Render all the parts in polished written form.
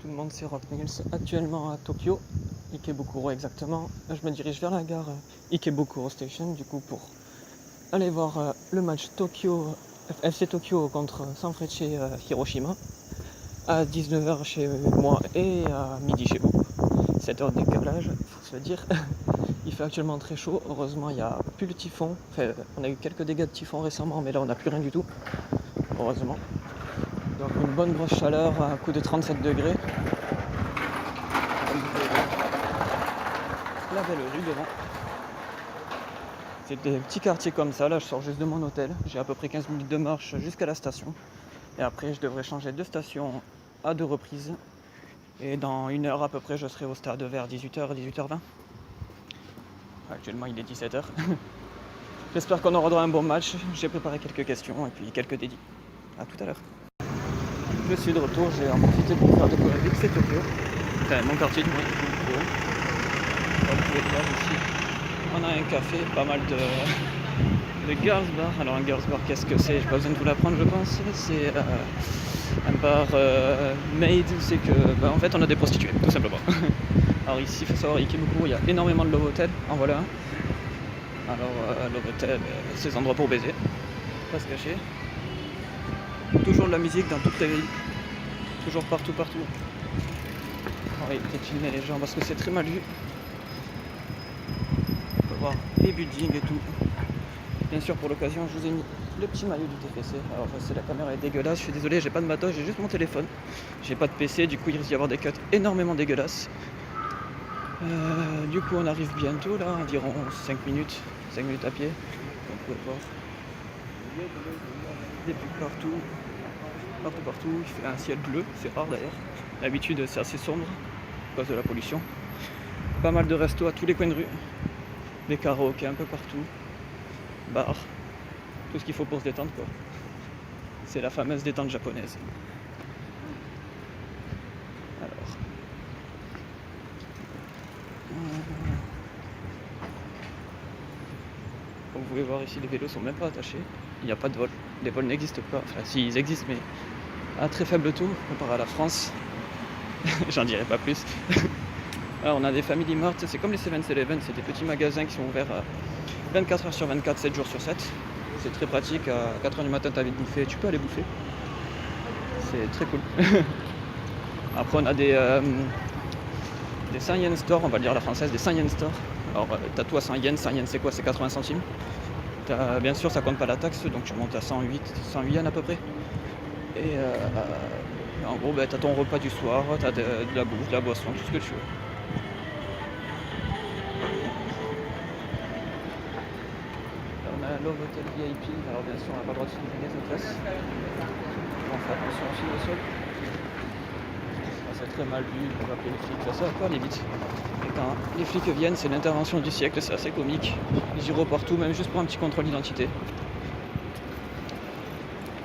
tout le monde, c'est Rock Mills, actuellement à Tokyo, Ikebukuro exactement. Je me dirige vers la gare Ikebukuro Station du coup pour aller voir le match Tokyo, FC Tokyo contre Sanfrecce Hiroshima à 19h chez moi et à midi chez vous. 7 heures de décalage, faut se le dire. Il fait actuellement très chaud, heureusement il n'y a plus le typhon. Enfin, on a eu quelques dégâts de typhon récemment, mais là on n'a plus rien du tout, heureusement. Donc une bonne grosse chaleur à un coup de 37 degrés. La belle rue devant. C'est des petits quartiers comme ça, là je sors juste de mon hôtel. J'ai à peu près 15 minutes de marche jusqu'à la station. Et après je devrais changer de station à 2 reprises. Et dans 1 heure à peu près je serai au stade vers 18h, 18h20. Actuellement il est 17h. J'espère qu'on aura droit à un bon match. J'ai préparé quelques questions et puis quelques dédits. A tout à l'heure. Je suis de retour, j'ai en profité pour faire découvrir vite fait Tokyo. Enfin mon quartier du moins. Comme vous pouvez le voir ici, on a un café, pas mal de girls bar. Alors un girls bar, qu'est-ce que c'est? J'ai pas besoin de vous l'apprendre je pense. C'est un bar made, c'est que en fait on a des prostituées, tout simplement. Alors ici il faut savoir, Ikebukuro, il y a énormément de love hotels, en voilà un. Alors love hotel, c'est des endroits pour baiser, pas se cacher. Toujours de la musique dans toutes les villes, toujours partout. On va peut-être filmer les gens parce que c'est très mal vu. On peut voir les buildings et tout. Bien sûr pour l'occasion je vous ai mis le petit maillot du TFC. Alors je sais la caméra est dégueulasse, je suis désolé, j'ai pas de matos, j'ai juste mon téléphone. J'ai pas de PC, du coup il risque d'y avoir des cuts énormément dégueulasses. Du coup on arrive bientôt là, environ 5 minutes à pied. Comme vous pouvez voir. Des pubs partout, il fait un ciel bleu, c'est rare d'ailleurs. D'habitude c'est assez sombre à cause de la pollution. Pas mal de restos à tous les coins de rue, des karaokés un peu partout, bars, tout ce qu'il faut pour se détendre quoi. C'est la fameuse détente japonaise. Alors. Comme vous pouvez voir ici, les vélos sont même pas attachés. Il n'y a pas de vol. Les vols n'existent pas. Enfin, si, ils existent, mais à très faible taux comparé à la France. J'en dirai pas plus. Alors, on a des Family Mart. C'est comme les 7-Eleven. C'est des petits magasins qui sont ouverts 24h sur 24, 7 jours sur 7. C'est très pratique. À 4h du matin, t'as envie de bouffer. Tu peux aller bouffer. C'est très cool. Après, on a des 100 yen store, on va le dire à la française, des 100 yen store. Alors, t'as tout à 100 yens. 100 yens, c'est quoi? C'est 80 centimes. Bien sûr, ça compte pas la taxe, donc tu montes à 108 yens à peu près. Et en gros, t'as ton repas du soir, t'as de la bouffe, de la boisson, tout ce que tu veux. Là, on a un Love Hotel VIP. Alors, bien sûr, on n'a pas le droit de filmer les hôtesses. On va faire attention aussi au sol. C'est très mal vu, on va appeler les flics, ça va pas aller vite. Et quand les flics viennent, c'est l'intervention du siècle, c'est assez comique. Ils girent partout, même juste pour un petit contrôle d'identité.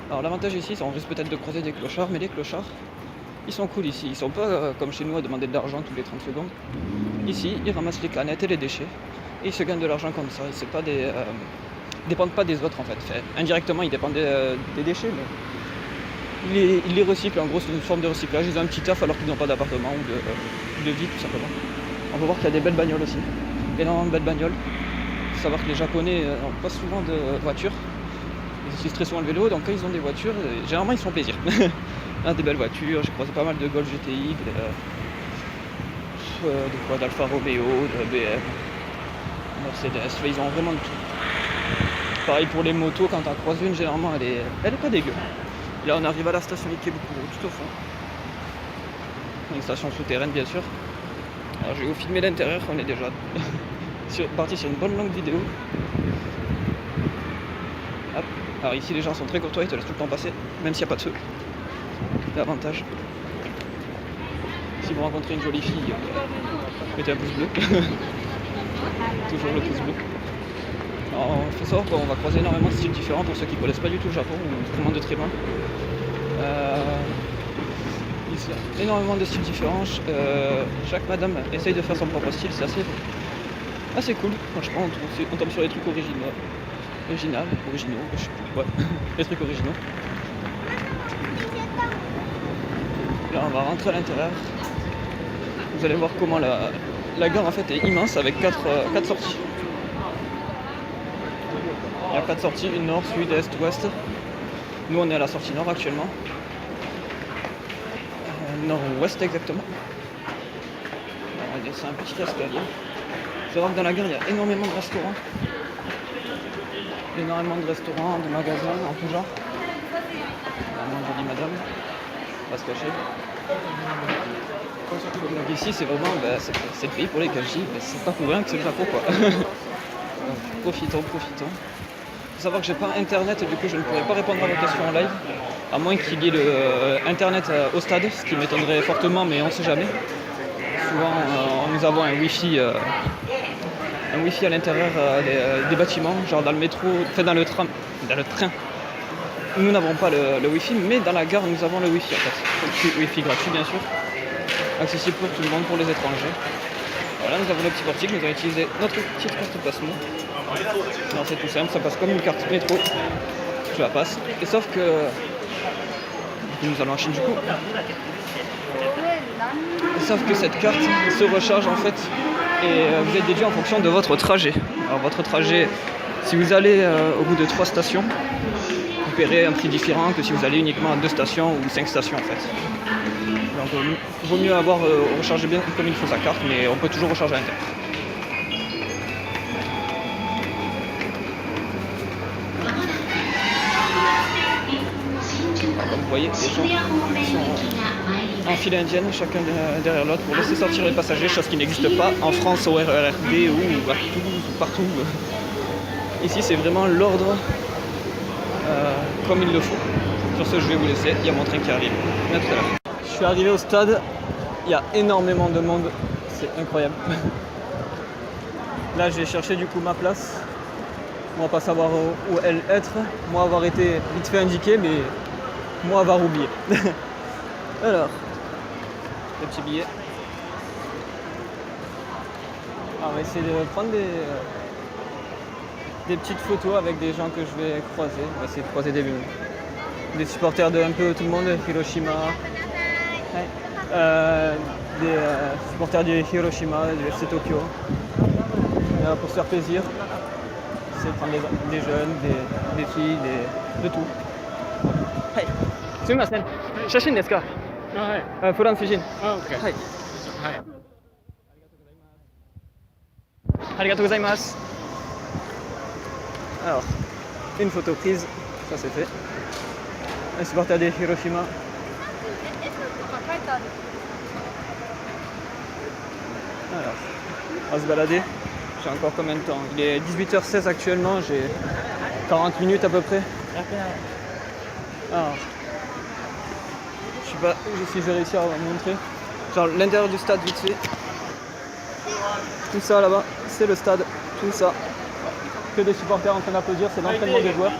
Alors l'avantage ici, c'est qu'on risque peut-être de croiser des clochards, mais les clochards, ils sont cool ici. Ils sont pas comme chez nous à demander de l'argent toutes les 30 secondes. Ici, ils ramassent les canettes et les déchets. Et ils se gagnent de l'argent comme ça. C'est pas des, ils dépendent pas des autres en fait. Enfin, indirectement, ils dépendent des déchets, mais ils les recyclent, en gros c'est une forme de recyclage, ils ont un petit taf alors qu'ils n'ont pas d'appartement ou de vie tout simplement. On peut voir qu'il y a des belles bagnoles aussi, énormément de belles bagnoles. Il faut savoir que les Japonais n'ont pas souvent de voitures, ils utilisent très souvent le vélo, donc quand ils ont des voitures, généralement ils se font plaisir. Là, des belles voitures, j'ai croisé pas mal de Golf GTI, d'Alfa Romeo, de BM, Mercedes, ils ont vraiment de tout. Pareil pour les motos, quand t'en croises une, généralement elle est pas dégueu. Là on arrive à la station Ikebukuro, tout au fond. Une station souterraine bien sûr. Alors je vais vous filmer l'intérieur, on est déjà parti sur une bonne longue vidéo. Hop. Alors ici les gens sont très courtois, ils te laissent tout le temps passer, même s'il n'y a pas de feu. L'avantage. Si vous rencontrez une jolie fille, mettez un pouce bleu. Toujours le pouce bleu. Alors, il faut savoir qu'on va croiser énormément de styles différents pour ceux qui ne connaissent pas du tout le Japon ou vraiment de très loin. Ici, il y a énormément de styles différents. Chaque madame essaye de faire son propre style, c'est assez cool. Franchement, on tombe sur les trucs originaux, je sais plus, ouais, les trucs originaux. Là on va rentrer à l'intérieur. Vous allez voir comment la gare en fait est immense avec 4 sorties. Il y a 4 sorties, une nord, sud, est, ouest. Nous on est à la sortie nord actuellement. Nord-ouest exactement. On va descendre un petit escalier. Je vais voir que dans la gare il y a énormément de restaurants. Énormément de restaurants, de magasins en tout genre. Vraiment jolie madame. On va se cacher. Donc ici c'est vraiment c'est le pays pour les gâchis, c'est pas pour rien que c'est le Japon quoi. Donc, profitons. Il faut savoir que j'ai pas internet, du coup je ne pourrais pas répondre à vos questions en live, à moins qu'il y ait le internet au stade, ce qui m'étonnerait fortement, mais on sait jamais. Souvent nous avons un wifi à l'intérieur des bâtiments, genre dans le métro, enfin dans le train. Nous n'avons pas le wifi, mais dans la gare nous avons le wifi en fait. Le wifi gratuit bien sûr, accessible pour tout le monde, pour les étrangers. Voilà, nous avons le petit portique, nous allons utiliser notre petite carte Passmo. Non, c'est tout simple, ça passe comme une carte métro. Je la passe. Et sauf que nous allons en Chine du coup. Et sauf que cette carte se recharge en fait et vous êtes déduit en fonction de votre trajet. Alors votre trajet, si vous allez au bout de 3 stations, vous paierez un prix différent que si vous allez uniquement à 2 stations ou 5 stations en fait. Donc il vaut mieux avoir rechargé bien comme il faut sa carte, mais on peut toujours recharger à l'intérieur. Comme vous voyez, les gens sont en file indienne, chacun derrière l'autre, pour laisser sortir les passagers, chose qui n'existe pas en France au RERD ou à Toulouse ou partout. Ici c'est vraiment l'ordre comme il le faut. Sur ce, je vais vous laisser, il y a mon train qui arrive. À tout à l'heure. Je suis arrivé au stade, il y a énormément de monde, c'est incroyable. Là j'ai cherché du coup ma place. On va pas savoir où elle être. Moi avoir été vite fait indiqué, mais moi avoir oublié. Alors, le petit billet. Alors, on va essayer de prendre des petites photos avec des gens que je vais croiser. On va essayer de croiser des supporters de un peu tout le monde, Hiroshima. Des supporters du Hiroshima, du FC Tokyo. Pour se faire plaisir. C'est de prendre des jeunes, des filles, de tout. Hey, sumimasen. Shashin desu ka? Furan Fujin. Hey. Arigatou gozaimasu. Alors, une photo prise, ça c'est fait. Un supporter de Hiroshima. Alors, on va se balader. J'ai encore combien de temps? Il est 18h16 actuellement, j'ai 40 minutes à peu près. Alors, je sais pas si je vais réussir à vous montrer. Genre l'intérieur du stade vite fait. Tout ça là-bas, c'est le stade, tout ça. Que des supporters en train d'applaudir, c'est l'entraînement des joueurs.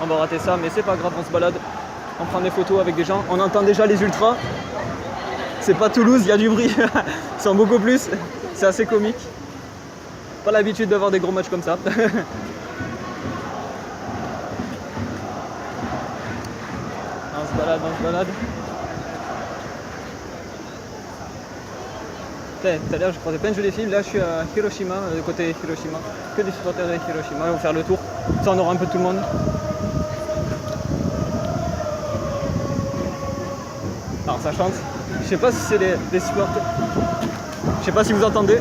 On va rater ça, mais c'est pas grave, on se balade. On prend des photos avec des gens, on entend déjà les ultras. C'est pas Toulouse, il y a du bruit. Ils sont beaucoup plus, c'est assez comique. Pas l'habitude d'avoir des gros matchs comme ça. On se balade. Tout à l'heure je croisais plein de jolies filles, là je suis à Hiroshima, côté Hiroshima, que des supporters de Hiroshima, ils vont faire le tour, ça on aura un peu tout le monde. Alors ça chante, je sais pas si c'est des supporters, je sais pas si vous entendez.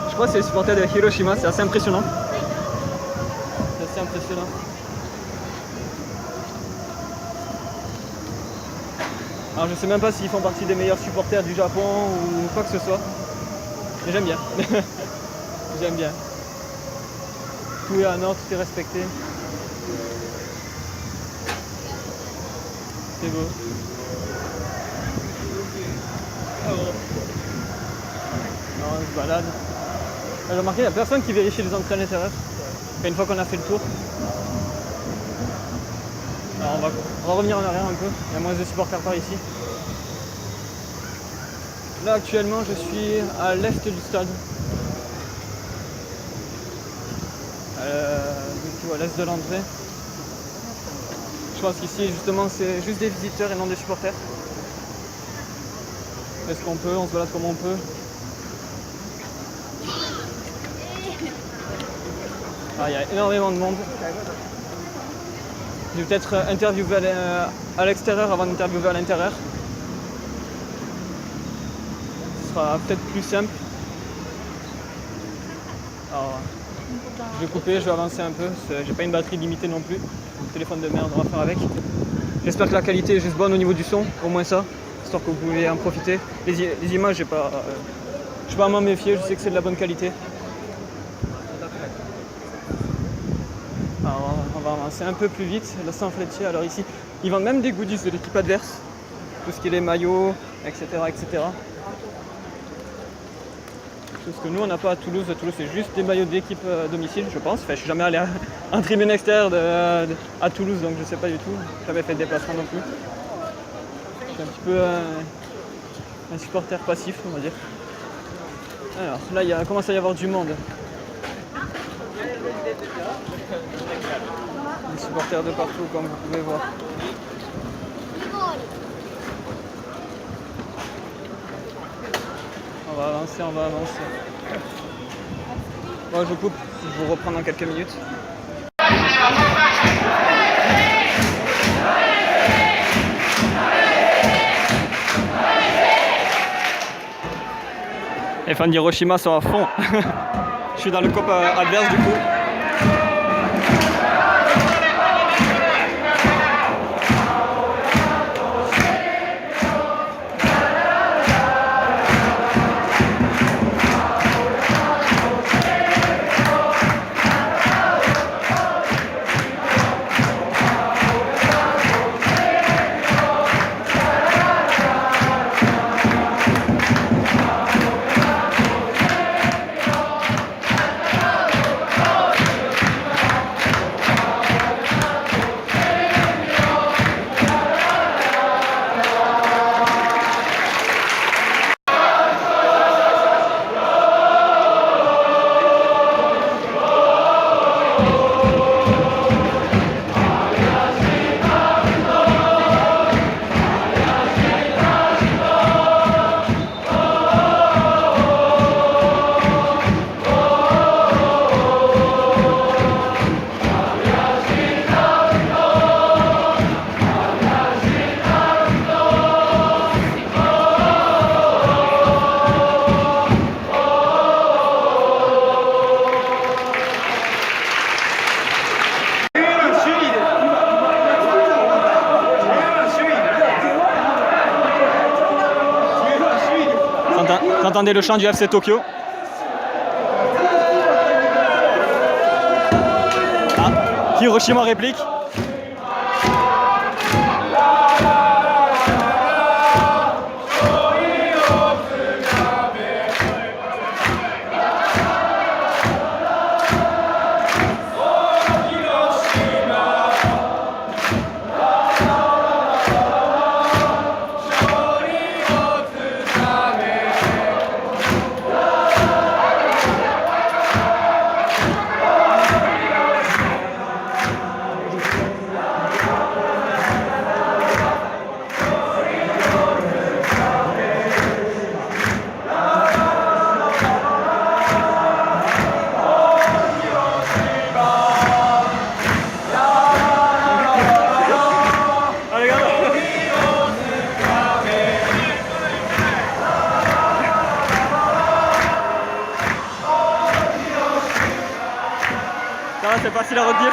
Je crois que c'est les supporters de Hiroshima, c'est assez impressionnant. C'est assez impressionnant. Alors je sais même pas s'ils font partie des meilleurs supporters du Japon ou quoi que ce soit. Mais j'aime bien. J'aime bien. Tout est en ordre, tout est respecté. C'est beau. Alors, on se balade. J'ai remarqué, il n'y a personne qui vérifie les entrées à l'intérieur. Une fois qu'on a fait le tour. Alors on va revenir en arrière un peu, il y a moins de supporters par ici. Là actuellement je suis à l'est du stade. Du coup à l'est de l'entrée. Je pense qu'ici justement c'est juste des visiteurs et non des supporters. Est-ce qu'on peut, on se balade comme on peut. Ah, il y a énormément de monde. Je vais peut-être interviewer à l'extérieur avant d'interviewer à l'intérieur. Ce sera peut-être plus simple. Alors, je vais couper, je vais avancer un peu. J'ai pas une batterie limitée non plus. Téléphone de merde, on va faire avec. J'espère que la qualité est juste bonne au niveau du son, au moins ça, histoire que vous pouvez en profiter. Les images, je ne vais pas m'en méfier, je sais que c'est de la bonne qualité. Alors, on va avancer un peu plus vite. Là, San Fletcher, alors ici, ils vendent même des goodies de l'équipe adverse. Tout ce qui est les maillots, etc. etc. Chose que nous, on n'a pas à Toulouse. À Toulouse, c'est juste des maillots d'équipe domicile, je pense. Enfin, je suis jamais allé en tribune extérieure à Toulouse, donc je ne sais pas du tout. Je n'avais fait de déplacement non plus. Je suis un petit peu un supporter passif, on va dire. Alors, là, il commence à y avoir du monde. Des supporters de partout, comme vous pouvez voir. On va avancer, on va avancer. Moi, je coupe, je vous reprends dans quelques minutes. Les fans d'Hiroshima sont à fond. Je suis dans le cop adverse du coup. Vous entendez le chant du FC Tokyo. Ah, Hiroshima réplique. C'est facile à redire.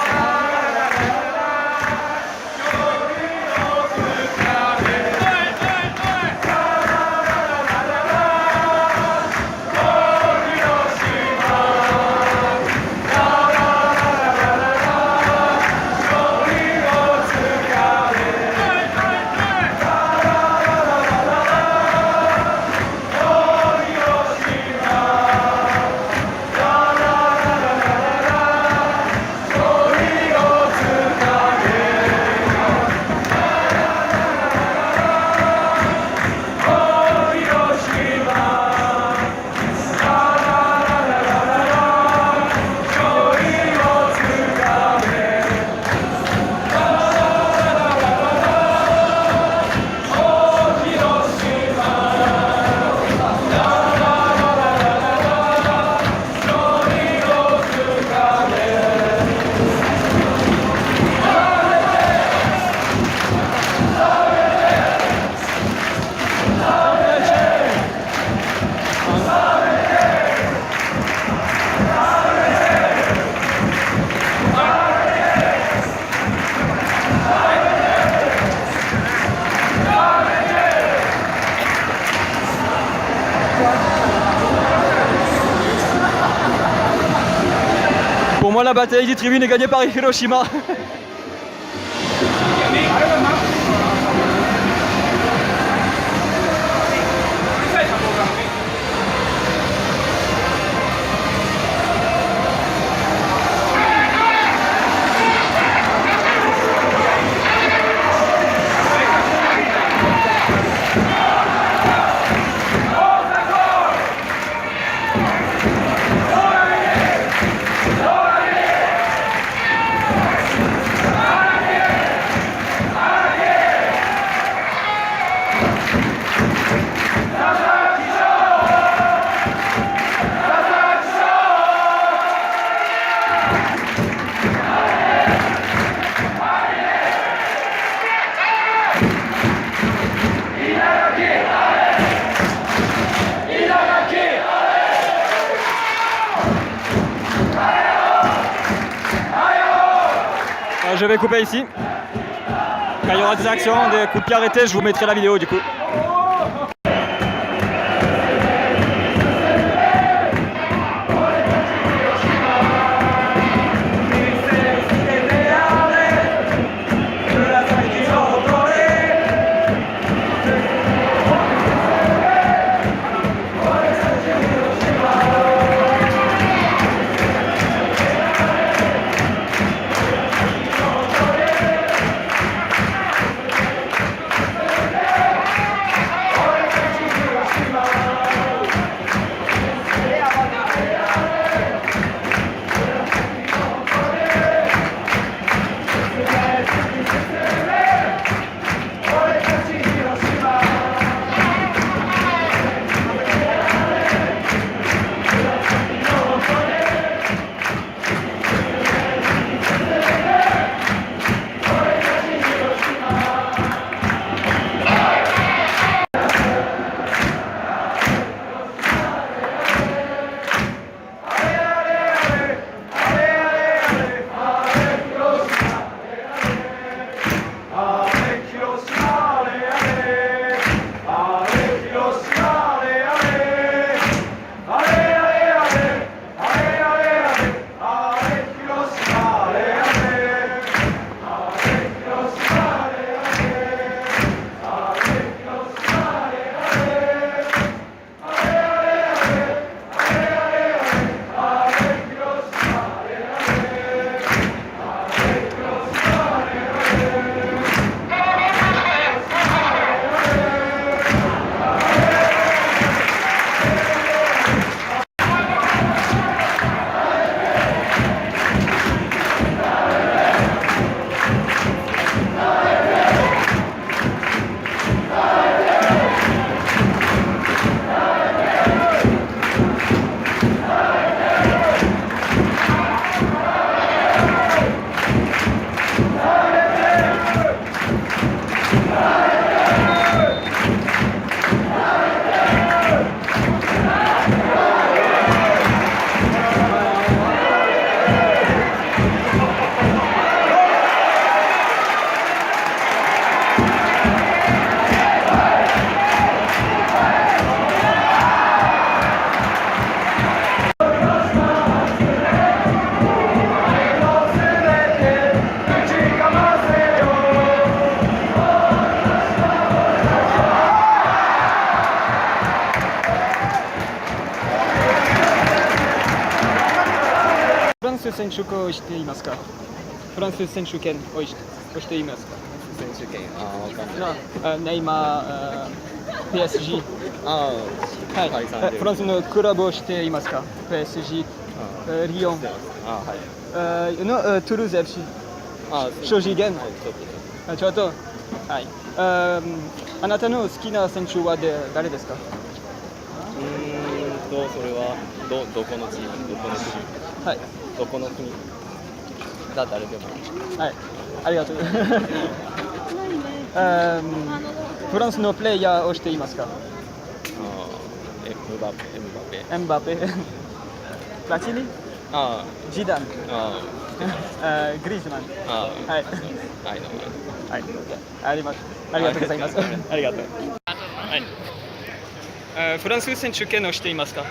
Bon, la bataille des tribunes est gagnée par Hiroshima. Je vais couper ici. Quand il y aura des actions, des coups de pied arrêtés, je vous mettrai la vidéo du coup.フランス選手権をしていますか？フランス選手権をしていますか？選手権、わかんない。ネイマー、PSG。はい、解散でフランスのクラブをしていますか？ PSG、リヨン、はい。のトゥールーズ FC、ショジゲン、ちょっと、はい。あなたの好きな選手は誰ですか？それはどこのチーム、どこの国、はい、どこの国だ誰でも。はい、ありがとう。フランスのプレイヤーをしていますか？エムバペ、プラチニ、ジダン、グリーズマン。はい。はい、ありがとうございます。ありがとう。フランス選手権をしていますか？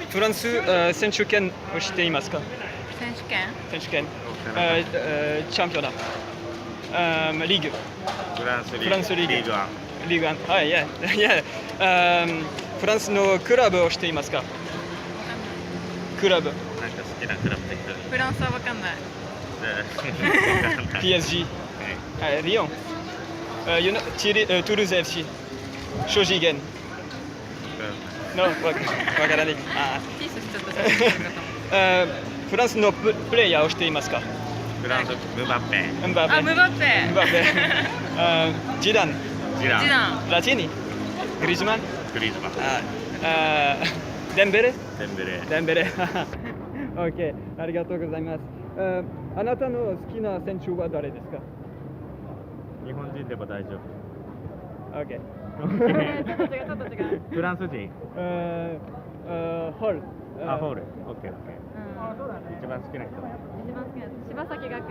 フランス選手権をしていますか？選手選手権チャンピオナリーグフランスリーグ。フランスリーグリーグワン。リーグワンはい、いやフランスのクラブをしていますか？クラブなんか好きなクラブできる。フランスはわかんない。PSG はいリヨントゥールーズ FC ショジゲンのわからないピースしちゃったじゃないですか。フランスのプレイヤーをしていますか？フランス、ムバッペ。ムバペあ、ムバッペ。ムバペジダンジラン。ジダン。ラティニグリーズマングリーズマン。デンベレデンベレ。デンベレOK ありがとうございますあなたの好きな選手は誰ですか？日本人でも大丈夫。OK ちょっと違う、ちょっと違う。フランス人。ホールあ、ホール。オッケーオッケー。一番好きな人。一番好きな柴崎岳。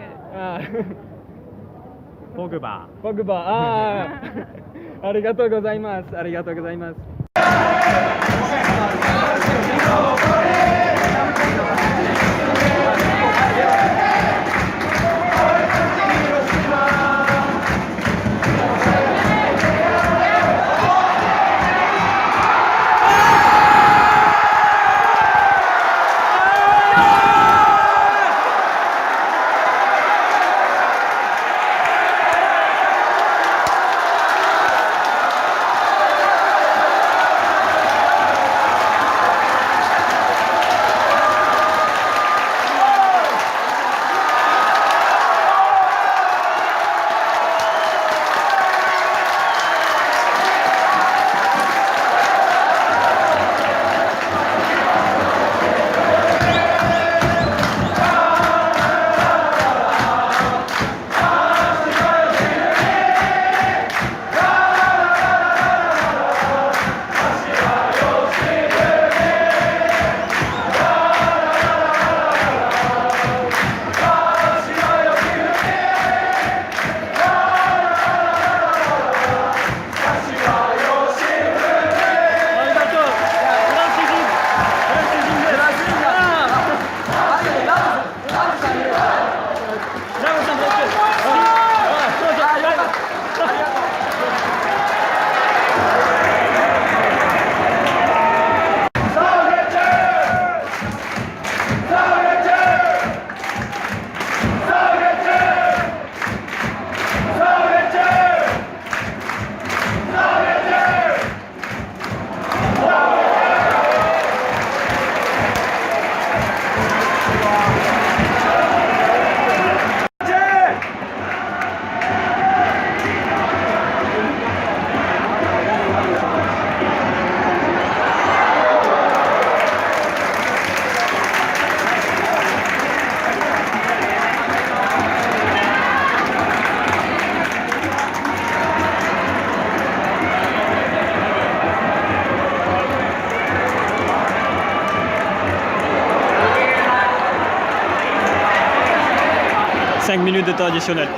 ポグバポグバありがとうございますありがとうございます5 minutes de temps additionnel.